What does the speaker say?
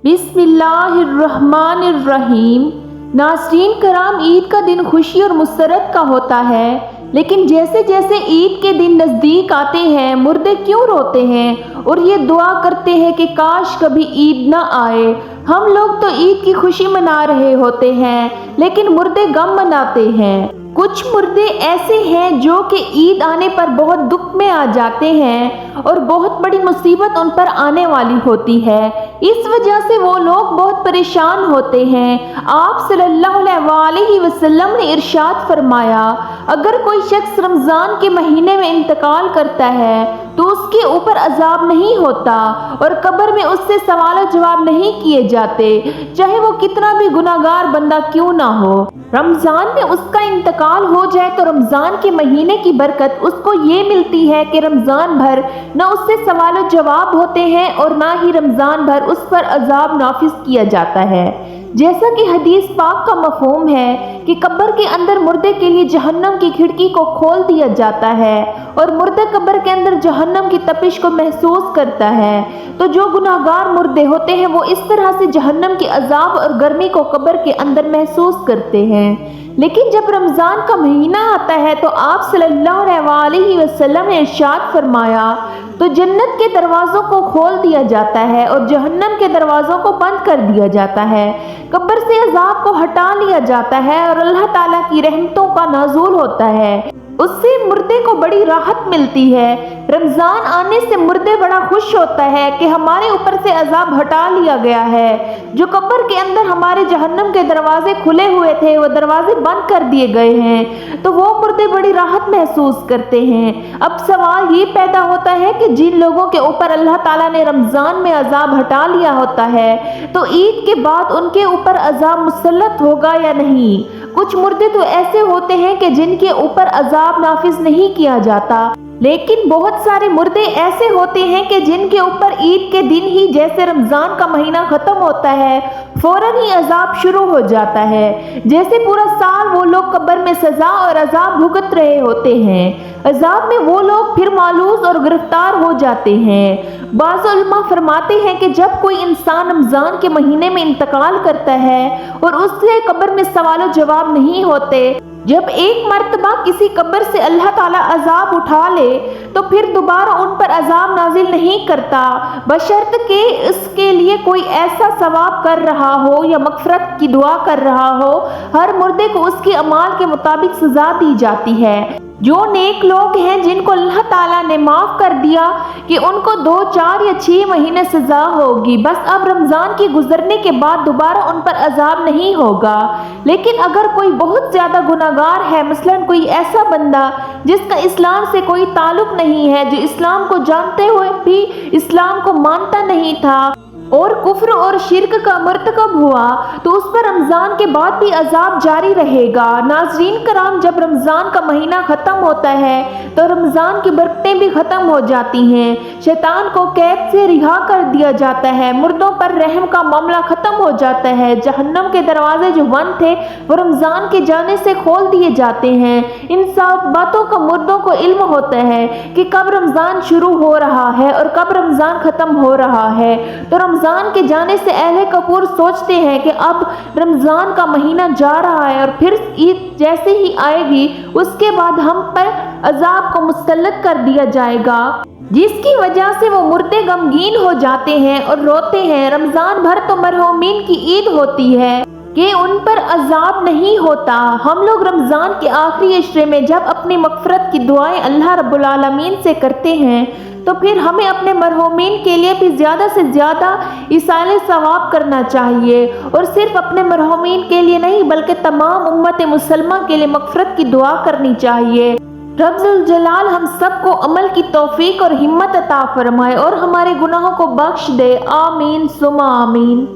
बिस्मिल्लाहिर्रहमानिर्रहीम। नाज़रीन करام, ईद का दिन खुशी और मुसरत का होता है, लेकिन जैसे जैसे ईद के दिन नज़दीक आते हैं मुर्दे क्यों रोते हैं और ये दुआ करते हैं कि काश कभी ईद ना आए। हम लोग तो ईद की खुशी मना रहे होते हैं, लेकिन मुर्दे गम मनाते हैं। कुछ मुर्दे ऐसे हैं जो कि ईद आने पर बहुत दुख में आ जाते हैं और बहुत बड़ी मुसीबत उन पर आने वाली होती है। इस वजह से वो लोग बहुत परेशान होते हैं। आप सल्लल्लाहु अलैहि वसल्लम ने इरशाद फरमाया, अगर कोई शख्स रमज़ान के महीने में इंतकाल करता है तो उसके ऊपर अजाब नहीं होता और कब्र में उससे सवाल जवाब नहीं किए जाते, चाहे वो कितना भी गुनाहगार बंदा क्यों ना हो। रमज़ान में उसका इंतकाल हो जाए तो रमज़ान के महीने की बरकत उसको ये मिलती है कि रमज़ान भर न उससे सवाल जवाब होते हैं और ना ही रमज़ान भर उस पर अजाब नाफिज किया जाता है। जैसा कि हदीस पाक का मफहूम है कि कब्र के अंदर मुर्दे के लिए जहन्नम की खिड़की को खोल दिया जाता है और मुर्दा कब्र के अंदर जहन्नम की तपिश को महसूस करता है। तो जो गुनाहगार मुर्दे होते हैं वो इस तरह से जहन्नम के अजाब और गर्मी को कब्र के अंदर महसूस करते हैं। लेकिन जब रमज़ान का महीना आता है तो आप सल्लल्लाहु अलैहि वसल्लम ने इरशाद फरमाया, तो जन्नत के दरवाज़ों को खोल दिया जाता है और जहन्नम के दरवाज़ों को बंद कर दिया जाता है। कब्र से अजाब को हटा लिया जाता है और अल्लाह ताला की रहमतों का नाज़ुल होता है। उससे मुर्दे को बड़ी राहत मिलती है। रमज़ान आने से मुर्दे बड़ा खुश होता है कि हमारे ऊपर से अजाब हटा लिया गया है। जो कब्र के अंदर हमारे जहन्नम के दरवाजे खुले हुए थे वो दरवाजे बंद कर दिए गए हैं, तो वो मुर्दे बड़ी राहत महसूस करते हैं। अब सवाल ये पैदा होता है कि जिन लोगों के ऊपर अल्लाह ताला ने रमज़ान में अजाब हटा लिया होता है तो ईद के बाद उनके ऊपर अजाब मुसल्लत होगा या नहीं। कुछ मुर्दे तो ऐसे होते हैं कि जिनके ऊपर अजाब नाफिज नहीं किया जाता, लेकिन बहुत सारे मुर्दे ऐसे होते हैं कि जिनके ऊपर ईद के दिन ही जैसे रमज़ान का महीना ख़त्म होता है फौरन ही अजाब शुरू हो जाता है, जैसे पूरा साल वो लोग कब्र में सज़ा और अजाब भुगत रहे होते हैं। अजाब में वो लोग फिर मालूस और गिरफ्तार हो जाते हैं। बाज़ उलमा फरमाते हैं कि जब कोई इंसान रमज़ान के महीने में इंतकाल करता है और उससे कब्र में सवाल जवाब नहीं होते, जब एक मर्तबा किसी कब्र से अल्लाह ताला अजाब उठा ले तो फिर दोबारा उन पर अजाब नाजिल नहीं करता, बशर्त के इसके लिए कोई ऐसा सवाब कर रहा हो या मगफरत की दुआ कर रहा हो। हर मुर्दे को उसके अमाल के मुताबिक सजा दी जाती है। जो नेक लोग हैं जिनको अल्लाह ताला ने माफ़ कर दिया कि उनको 2, 4 या 6 महीने सज़ा होगी, बस अब रमज़ान के गुजरने के बाद दोबारा उन पर अजाब नहीं होगा। लेकिन अगर कोई बहुत ज़्यादा गुनाहगार है, मसलन कोई ऐसा बंदा जिसका इस्लाम से कोई ताल्लुक नहीं है, जो इस्लाम को जानते हुए भी इस्लाम को मानता नहीं था और कुफ्र और शिर्क का मर्तकब हुआ, तो उस पर रमज़ान के बाद भी अजाब जारी रहेगा। नाज़रीन कराम, जब रमज़ान का महीना ख़त्म होता है तो रमज़ान की बरकतें भी ख़त्म हो जाती हैं। शैतान को कैद से रिहा कर दिया जाता है, मुर्दों पर रहम का मामला ख़त्म हो जाता है। जहन्नम के दरवाजे जो बंद थे वो रमज़ान के जाने से खोल दिए जाते हैं। इन सब बातों का मुर्दों को इल्म होता है कि कब रमज़ान शुरू हो रहा है और कब रमज़ान ख़त्म हो रहा है। तो रमज़ान के जाने से अहले कपूर सोचते हैं कि अब रमज़ान का महीना जा रहा है और फिर ईद जैसे ही आएगी उसके बाद हम पर अजाब को मुसल्लत कर दिया जाएगा, जिसकी वजह से वो मुर्दे गमगीन हो जाते हैं और रोते हैं। रमज़ान भर तो मरहूमीन की ईद होती है कि उन पर अजाब नहीं होता। हम लोग रमज़ान के आखिरी इशरे में जब अपनी मगफरत की दुआएं अल्लाह रब्बुल आलमीन से करते हैं तो फिर हमें अपने मरहूमीन के लिए भी ज़्यादा से ज़्यादा इसाले सवाब करना चाहिए और सिर्फ अपने मरहूमीन के लिए नहीं बल्कि तमाम उम्मत मुसलमा के लिए मगफरत की दुआ करनी चाहिए। रब्बुल जलाल हम सबको अमल की तौफीक और हिम्मत अता फरमाए और हमारे गुनाहों को बख्श दे। आमीन सुमा आमीन।